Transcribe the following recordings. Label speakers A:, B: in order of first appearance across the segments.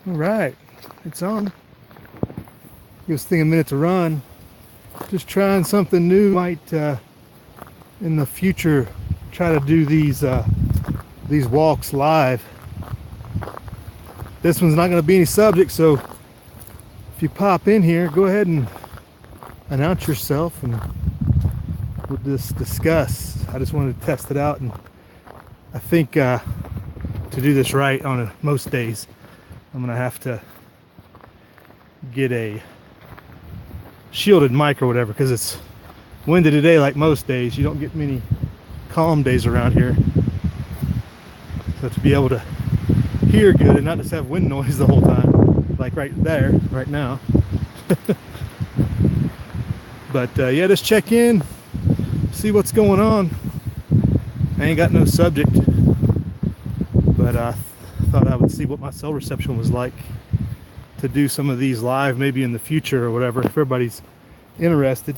A: All right, it's on. Give this thing a minute to run. Just trying something new. Might in the future try to do these walks live. This one's not going to be any subject, so if you pop in here, go ahead and announce yourself, and we'll just discuss. I just wanted to test it out, and I think to do this right on most days, I'm going to have to get a shielded mic or whatever, because it's windy today like most days. You don't get many calm days around here. So to be able to hear good and not just have wind noise the whole time, like right there, right now. But yeah, just check in, see what's going on. I ain't got no subject, but I thought I would see what my cell reception was like to do some of these live, maybe in the future or whatever, if everybody's interested.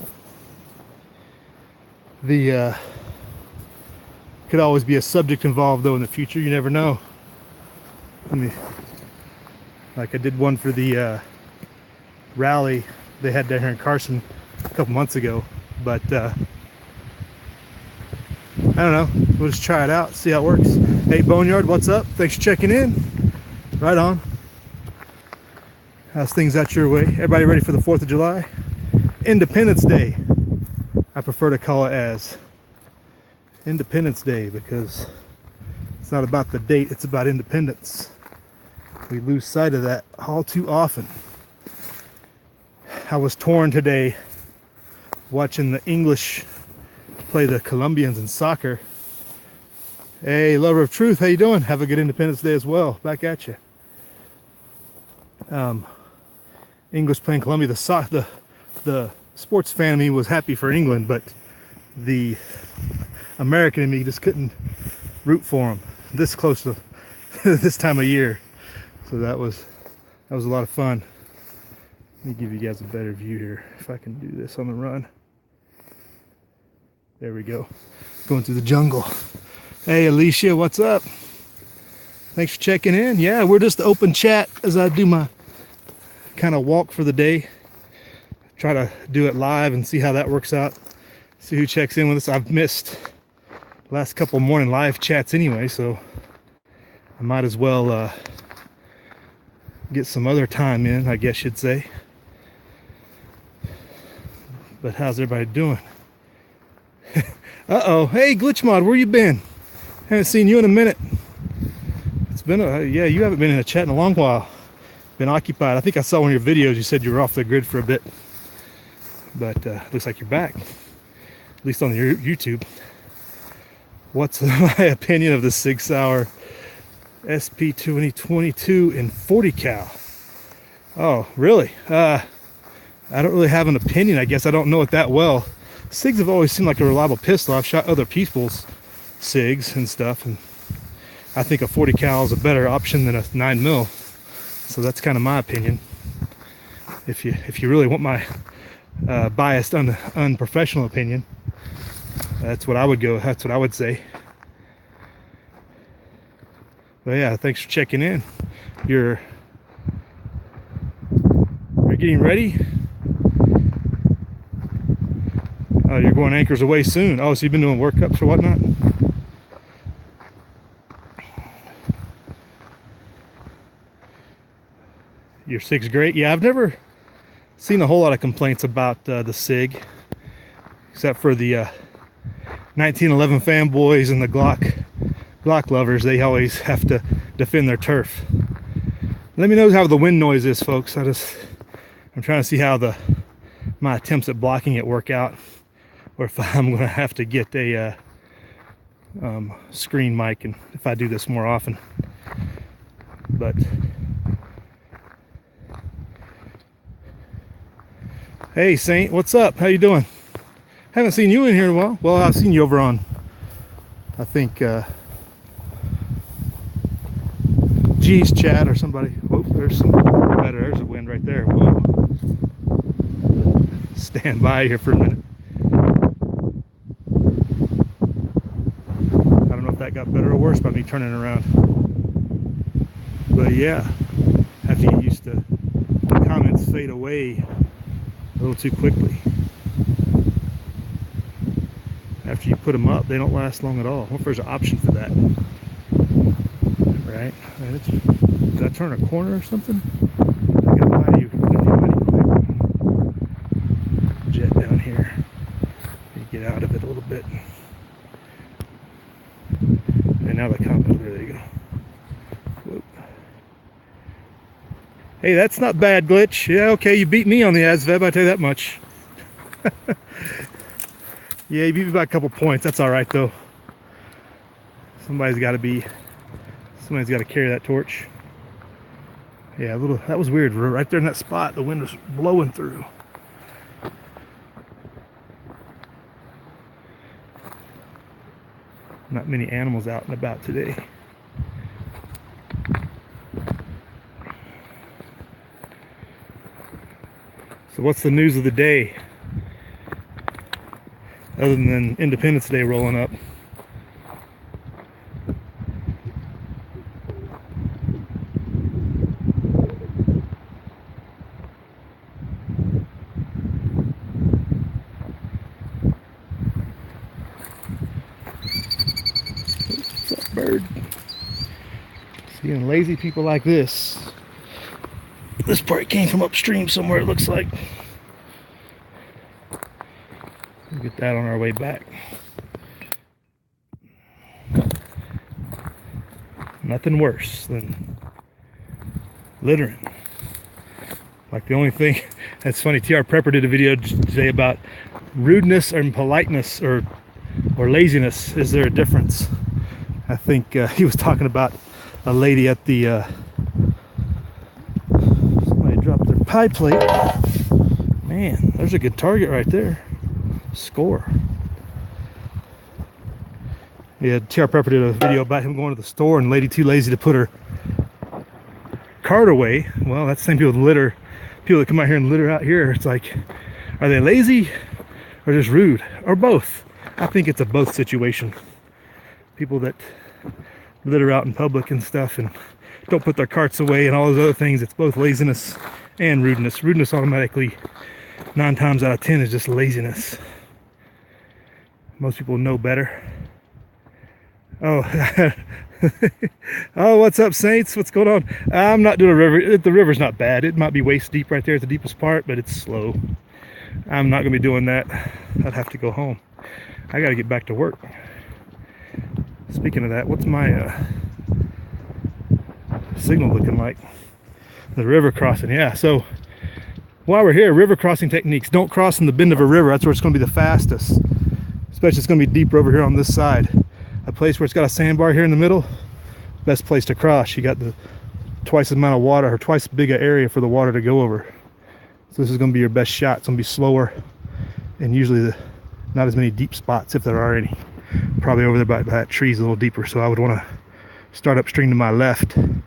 A: The could always be a subject involved though in the future. You never know. I mean, like I did one for the rally they had down here in Carson a couple months ago, but I don't know. We'll just try it out, see how it works. Hey Boneyard, what's up? Thanks for checking in. Right on. How's things out your way? Everybody ready for the 4th of July? Independence Day. I prefer to call it as Independence Day because it's not about the date, it's about independence. We lose sight of that all too often. I was torn today watching the English play the Colombians in soccer. Hey, lover of truth, how you doing? Have a good Independence Day as well. Back at you. English playing Colombia. The sports fan in me was happy for England, but the American in me just couldn't root for them this close to this time of year. So that was a lot of fun. Let me give you guys a better view here if I can do this on the run. There we go. Going through the jungle. Hey Alicia, what's up? Thanks for checking in. Yeah, we're just open chat as I do my kind of walk for the day. Try to do it live and see how that works out. See who checks in with us. I've missed the last couple morning live chats anyway, so I might as well get some other time in, I guess you'd say. But how's everybody doing? Uh-oh. Hey, Glitchmod, where you been? Haven't seen you in a minute. It's been yeah, you haven't been in a chat in a long while. Been occupied. I think I saw one of your videos. You said you were off the grid for a bit. But looks like you're back. At least on your YouTube. What's my opinion of the Sig Sauer SP 2022 in 40 cal? Oh, really? I don't really have an opinion, I guess. I don't know it that well. SIGs have always seemed like a reliable pistol. I've shot other people's SIGs and stuff, and I think a 40 cal is a better option than a 9mm. So that's kind of my opinion. If you really want my biased, unprofessional opinion, that's what I would go. That's what I would say. But yeah, thanks for checking in. You're getting ready. Oh, you're going anchors away soon. Oh, so you've been doing workups or whatnot? Your SIG's great. Yeah, I've never seen a whole lot of complaints about the SIG, except for the 1911 fanboys and the Glock lovers. They always have to defend their turf. Let me know how the wind noise is, folks. I'm trying to see how my attempts at blocking it work out, or if I'm going to have to get a screen mic, and if I do this more often. But hey Saint, what's up? How you doing? Haven't seen you in here in a while. Well, I've seen you over on, I think, G's chat or somebody. Whoa, there's a wind right there. Whoa. Stand by here for a minute. I don't know if that got better or worse by me turning around. But yeah, have independents fade away a little too quickly. After you put them up, they don't last long at all. I wonder if there's an option for that. Right? Did I turn a corner or something? I got mighty quick. Jet down here. Get out of it a little bit. And now the comment, there you go. Whoop. Hey, that's not bad, Glitch. Yeah, okay, you beat me on the ASVEB, I tell you that much. Yeah, you beat me by a couple points. That's all right, though. Somebody's got to carry that torch. Yeah, that was weird. Right there in that spot, the wind was blowing through. Not many animals out and about today. So what's the news of the day? Other than Independence Day rolling up. What's up, bird? Seeing lazy people like this. This part came from upstream somewhere, it looks like. We'll get that on our way back. Nothing worse than littering. Like the only thing that's funny, TR Prepper did a video today about rudeness and politeness or laziness. Is there a difference? I think he was talking about a lady at the somebody dropped their pie plate. Man, there's a good target right there. Score. Yeah, TR Prepper did a video about him going to the store and lady too lazy to put her cart away. Well, that's the same people that litter. People that come out here and litter out here, it's like, are they lazy or just rude? Or both? I think it's a both situation. People that litter out in public and stuff and don't put their carts away and all those other things, it's both laziness and rudeness. Rudeness automatically, 9 times out of 10, is just laziness. Most people know better. Oh, oh, what's up, Saints? What's going on? I'm not doing a river. The river's not bad. It might be waist deep right there at the deepest part, but it's slow. I'm not going to be doing that. I'd have to go home. I got to get back to work. Speaking of that, what's my signal looking like? The river crossing, yeah. So while we're here, river crossing techniques. Don't cross in the bend of a river. That's where it's going to be the fastest. Especially it's going to be deeper over here on this side. A place where it's got a sandbar here in the middle, best place to cross. You got the twice the amount of water, or twice big an area for the water to go over. So this is going to be your best shot. It's going to be slower, and usually not as many deep spots, if there are any. Probably over there by that tree's a little deeper, so I would want to start upstream to my left and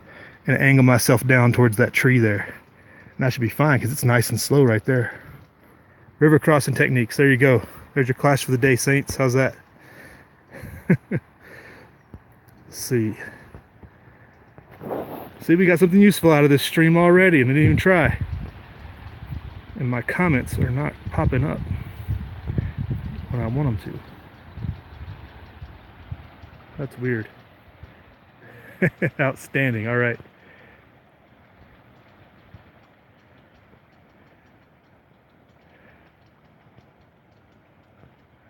A: angle myself down towards that tree there. And that should be fine because it's nice and slow right there. River crossing techniques. There you go. There's your class for the day, Saints. How's that? Let's see. See, we got something useful out of this stream already, and I didn't even try. And my comments are not popping up when I want them to. That's weird. Outstanding. All right.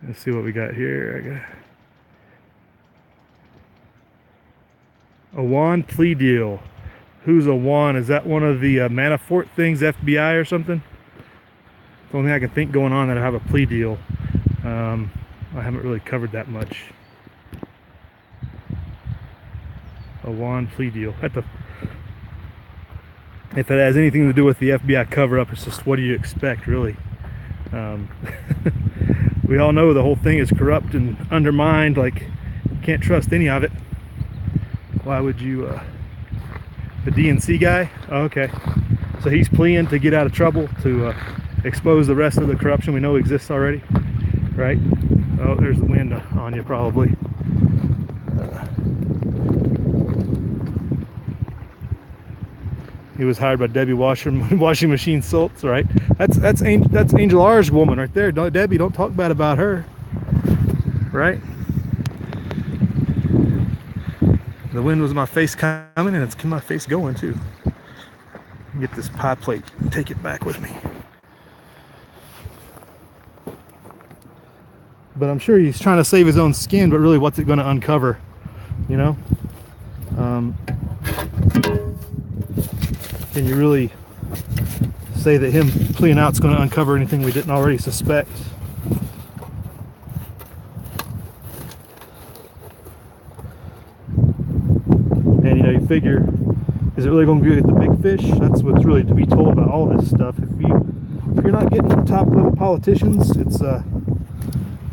A: Let's see what we got here. A Juan plea deal. Who's a Juan? Is that one of the Manafort things, FBI or something? It's the only thing I can think going on that I have a plea deal. I haven't really covered that much. A Juan plea deal. If it has anything to do with the FBI cover-up, it's just what do you expect, really? We all know the whole thing is corrupt and undermined. Like, you can't trust any of it. Why would you? The DNC guy? Oh, okay. So he's pleading to get out of trouble, to expose the rest of the corruption we know exists already, right? Oh, there's the wind on you, probably. He was hired by Debbie washing machine Schultz, right? That's Angel R's woman right there. Debbie, don't talk bad about her, right? The wind was my face coming, and it's my face going too. Get this pie plate and take it back with me. But I'm sure he's trying to save his own skin, but really what's it going to uncover, you know? Can you really say that him pleading out's going to uncover anything we didn't already suspect? And you know, you figure, is it really going to be the big fish? That's what's really to be told about all this stuff. If you're not getting top level politicians,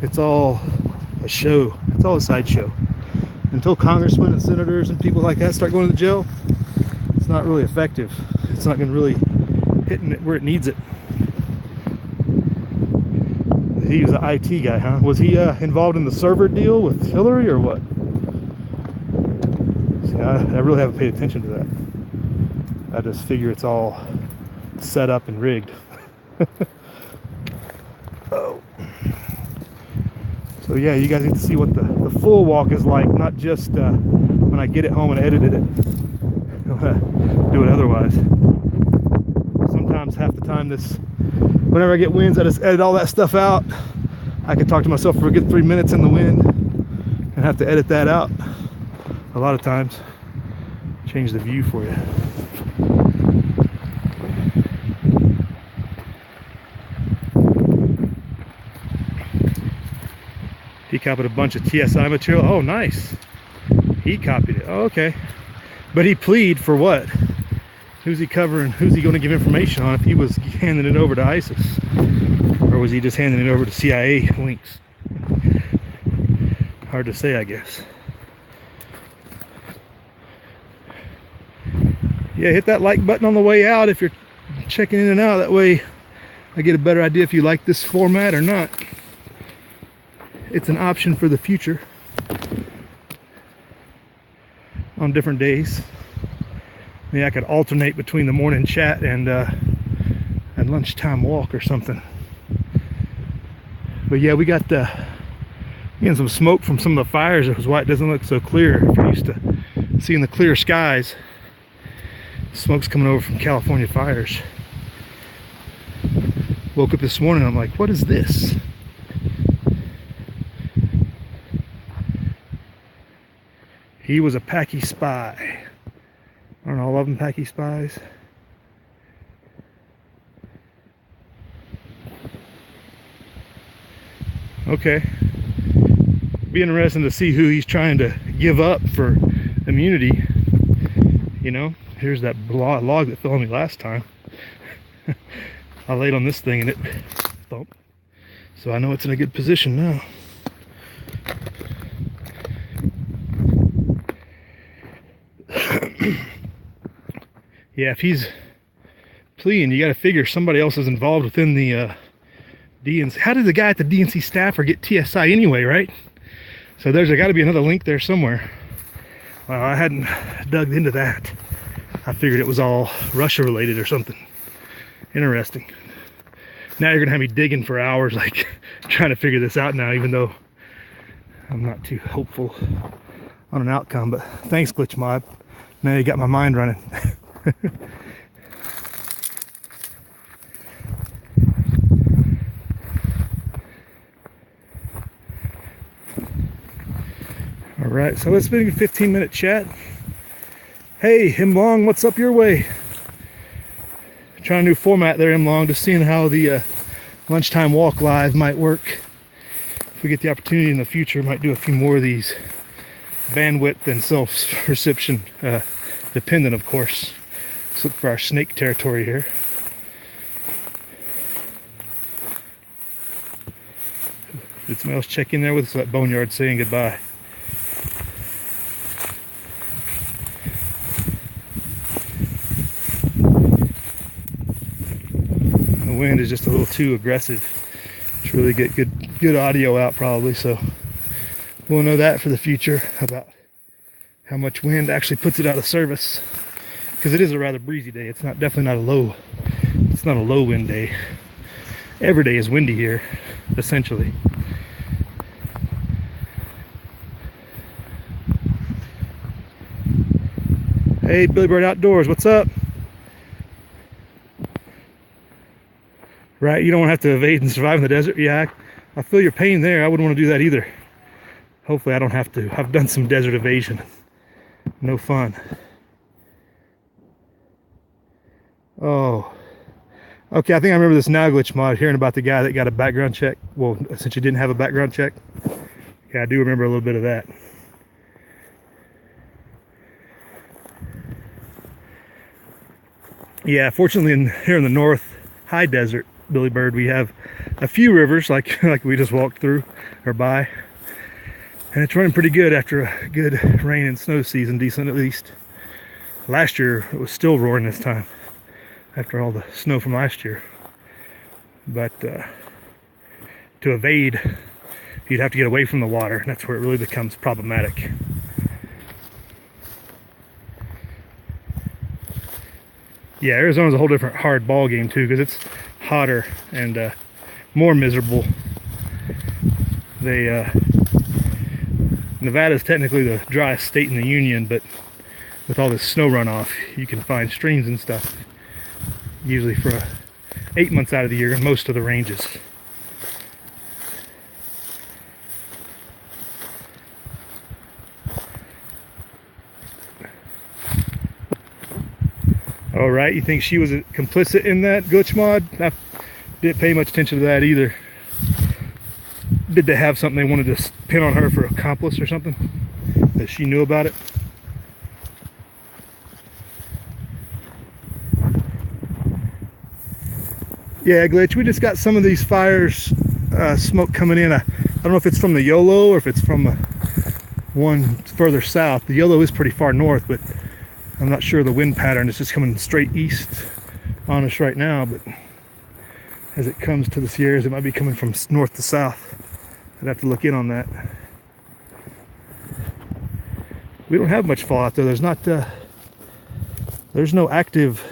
A: it's all a show. It's all a sideshow. Until congressmen and senators and people like that start going to jail, it's not really effective. It's not going to really hit it where it needs it. He was an IT guy, huh? Was he involved in the server deal with Hillary or what? See, I really haven't paid attention to that. I just figure it's all set up and rigged. Oh. So yeah, you guys get to see what the full walk is like, not just when I get it home and edited it. Do it otherwise. Sometimes half the time whenever I get winds, I just edit all that stuff out. I can talk to myself for a good 3 minutes in the wind and have to edit that out. A lot of times, change the view for you. He copied a bunch of TSI material. Oh, nice. He copied it. Oh, okay. But he plead for what? Who's he covering? Who's he going to give information on if he was handing it over to ISIS? Or was he just handing it over to CIA links? Hard to say, I guess. Yeah, hit that like button on the way out if you're checking in and out. That way I get a better idea if you like this format or not. It's an option for the future on different days. Maybe I could alternate between the morning chat and lunchtime walk or something. But yeah, we got getting some smoke from some of the fires. That's why it doesn't look so clear. If you're used to seeing the clear skies, smoke's coming over from California fires. Woke up this morning, I'm like, what is this? He was a Paki spy. Aren't all of them Paki spies? Okay. Be interesting to see who he's trying to give up for immunity. You know, here's that log that fell on me last time. I laid on this thing and it thumped. So I know it's in a good position now. Yeah, if he's pleading, you got to figure somebody else is involved within the DNC. How did the guy at the DNC staffer get TSI anyway, right? So there's got to be another link there somewhere. Well, I hadn't dug into that. I figured it was all Russia related or something. Interesting. Now you're gonna have me digging for hours, like trying to figure this out now, even though I'm not too hopeful on an outcome. But thanks, Glitch Mod. Now you got my mind running. All right, so it's been a 15-minute chat. Hey, Him Long, what's up your way? Trying a new format there, Him Long, just seeing how the lunchtime walk live might work. If we get the opportunity in the future, might do a few more of these, bandwidth and self-reception dependent, of course. Let's look for our snake territory here. Did somebody else check in there with us at Boneyard saying goodbye? The wind is just a little too aggressive to really get good audio out probably, so we'll know that for the future about how much wind actually puts it out of service. because it is a rather breezy day. It's not definitely not a low. It's not a low wind day. Every day is windy here, essentially. Hey, Billy Bird Outdoors, what's up? Right, you don't want to have to evade and survive in the desert. Yeah, I feel your pain there. I wouldn't want to do that either. Hopefully I don't have to. I've done some desert evasion. No fun. Oh. Okay, I think I remember this now glitch mod, hearing about the guy that got a background check. Well, essentially didn't have a background check. Yeah, I do remember a little bit of that. Yeah, fortunately here in the north high desert, Billy Bird, we have a few rivers like we just walked through or by. And it's running pretty good after a good rain and snow season, decent at least. Last year it was still roaring this time after all the snow from last year. But to evade, you'd have to get away from the water, and that's where it really becomes problematic. Yeah, Arizona's a whole different hard ball game too, because it's hotter and more miserable. Nevada's technically the driest state in the union, but with all this snow runoff, you can find streams and stuff usually for 8 months out of the year in most of the ranges. All right, you think she was complicit in that glitch mod? I didn't pay much attention to that either. Did they have something they wanted to pin on her for accomplice or something? That she knew about it? Yeah, glitch, we just got some of these fires, smoke coming in. I don't know if it's from the YOLO or if it's from one further south. The YOLO is pretty far north, but I'm not sure the wind pattern. It's just coming straight east on us right now, but as it comes to the Sierras, it might be coming from north to south. I'd have to look in on that. We don't have much fallout though. There's no active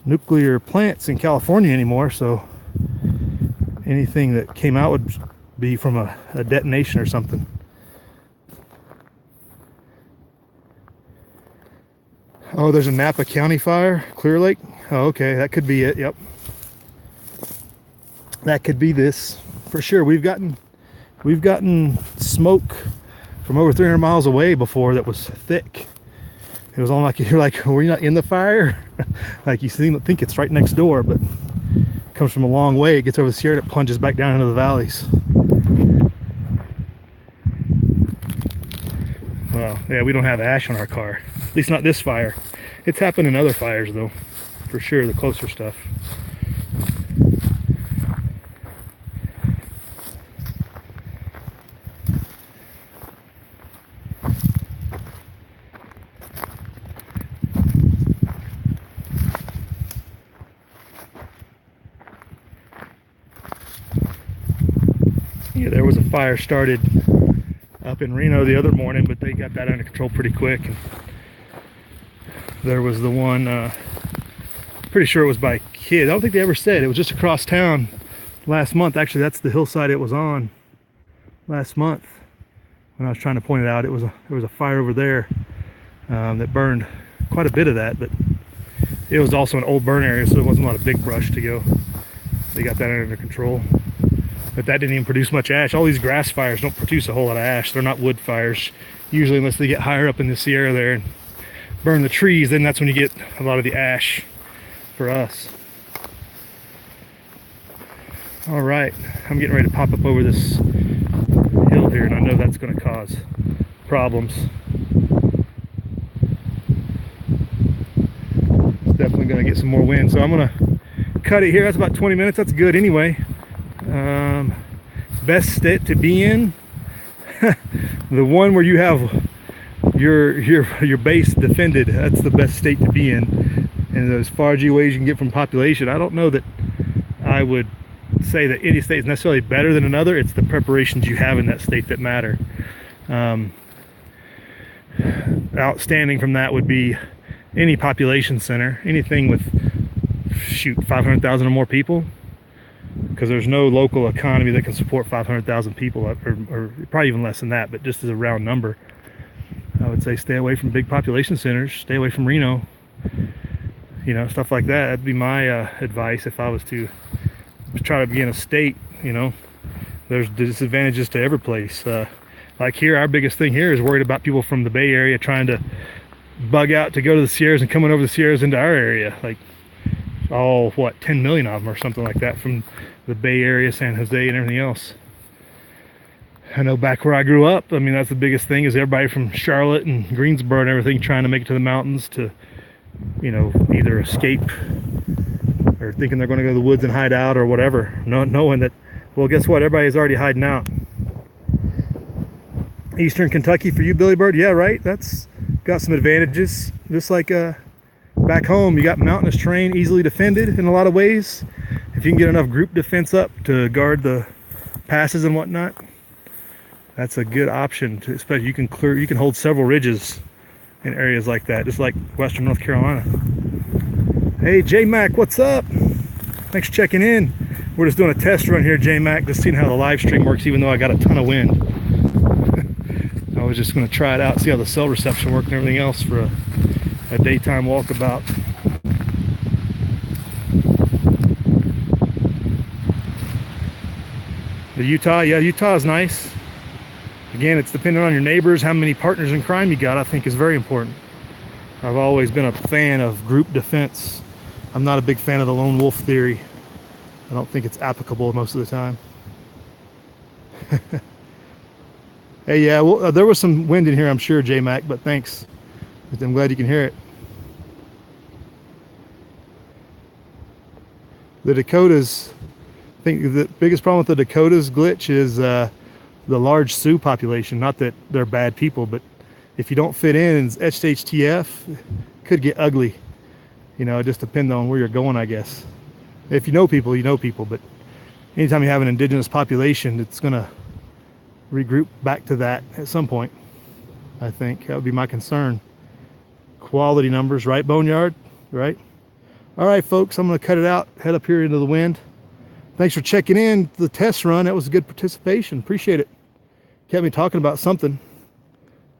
A: nuclear plants in California anymore, so anything that came out would be from a detonation or something. Oh, there's a Napa County fire, Clear Lake. Oh, okay, that could be it. Yep, that could be this for sure. We've gotten smoke from over 300 miles away before that was thick. It was all like, you're like, were you not in the fire? Like you think it's right next door, but it comes from a long way. It gets over the Sierra and it plunges back down into the valleys. Well, yeah, we don't have ash on our car. At least not this fire. It's happened in other fires though, for sure, the closer stuff. Yeah, there was a fire started up in Reno the other morning, but they got that under control pretty quick. And there was the one, pretty sure it was by kids. I don't think they ever said. It was just across town last month. Actually, that's the hillside it was on last month. When I was trying to point it out, there was a fire over there that burned quite a bit of that, but it was also an old burn area, so it wasn't a lot of big brush to go. They got that under control. But that didn't even produce much ash. All these grass fires don't produce a whole lot of ash. They're not wood fires, usually, unless they get higher up in the Sierra there and burn the trees. Then that's when you get a lot of the ash for us. All right, I'm getting ready to pop up over this hill here, and I know that's going to cause problems. It's definitely going to get some more wind, so I'm going to cut it here. That's about 20 minutes. That's good anyway. Best state to be in, the one where you have your base defended. That's the best state to be in. And as far as you can get from population, I don't know that I would say that any state is necessarily better than another. It's the preparations you have in that state that matter. Outstanding from that would be any population center, anything with, shoot, 500,000 or more people, because there's no local economy that can support 500,000 people, or probably even less than that, but just as a round number, I would say stay away from big population centers, stay away from Reno, you know, stuff like that. That'd be my advice if I was to try to be in a state. You know, there's disadvantages to every place. Like here, our biggest thing here is worried about people from the Bay Area trying to bug out to go to the Sierras and coming over the Sierras into our area. Like, all, what, 10 million of them or something like that from the Bay Area, San Jose, and everything else. I know back where I grew up, I mean, that's the biggest thing, is everybody from Charlotte and Greensboro and everything trying to make it to the mountains to, you know, either escape or thinking they're going to go to the woods and hide out or whatever, knowing that, well, guess what, everybody's already hiding out. Eastern Kentucky for you, Billy Bird? Yeah, right, that's got some advantages. Just like back home, you got mountainous terrain, easily defended in a lot of ways. If you can get enough group defense up to guard the passes and whatnot, that's a good option. To, especially you can hold several ridges in areas like that, just like Western North Carolina. Hey, J-Mac, what's up? Thanks for checking in. We're just doing a test run here, J-Mac, just seeing how the live stream works, even though I got a ton of wind. I was just going to try it out, see how the cell reception worked and everything else for a daytime walkabout. The Utah, yeah, Utah is nice. Again, it's dependent on your neighbors, how many partners in crime you got, I think is very important. I've always been a fan of group defense. I'm not a big fan of the lone wolf theory. I don't think it's applicable most of the time. Hey, yeah, well, there was some wind in here, I'm sure, J-Mac, but thanks. I'm glad you can hear it. The Dakotas, I think the biggest problem with the Dakotas glitch is the large Sioux population. Not that they're bad people, but if you don't fit in, HTF could get ugly. You know, it just depends on where you're going, I guess. If you know people, you know people, but anytime you have an indigenous population, it's going to regroup back to that at some point. I think that would be my concern. Quality numbers, right, Boneyard? Right? All right, folks, I'm going to cut it out, head up here into the wind. Thanks for checking in the test run. That was a good participation. Appreciate it. Kept me talking about something.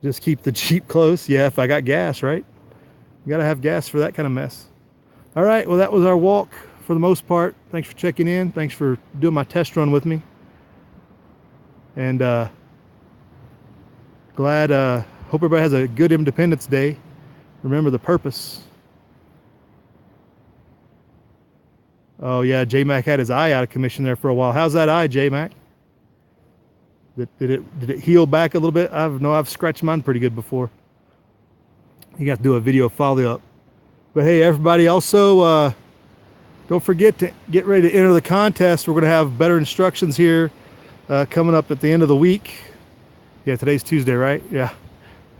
A: Just keep the Jeep close. Yeah, if I got gas, right? You got to have gas for that kind of mess. All right, well, that was our walk for the most part. Thanks for checking in. Thanks for doing my test run with me. And glad, hope everybody has a good Independence Day. Remember the purpose. Oh yeah, J-Mac had his eye out of commission there for a while. How's that eye, J-Mac? Did it heal back a little bit? I've scratched mine pretty good before. You got to do a video follow-up. But hey, everybody, also don't forget to get ready to enter the contest. We're going to have better instructions here coming up at the end of the week. Yeah, today's Tuesday, right? Yeah.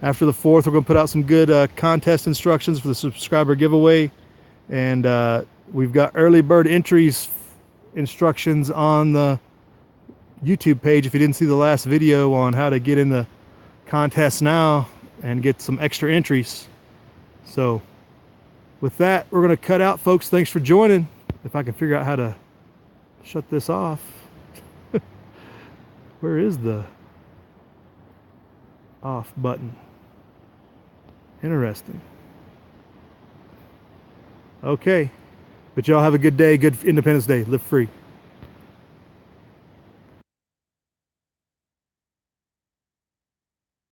A: After the 4th, we're going to put out some good contest instructions for the subscriber giveaway. And we've got early bird entries instructions on the YouTube page. If you didn't see the last video on how to get in the contest now and get some extra entries. So with that, we're going to cut out, folks. Thanks for joining. If I can figure out how to shut this off. Where is the off button? Interesting. Okay. But y'all have a good day, good Independence Day. Live free.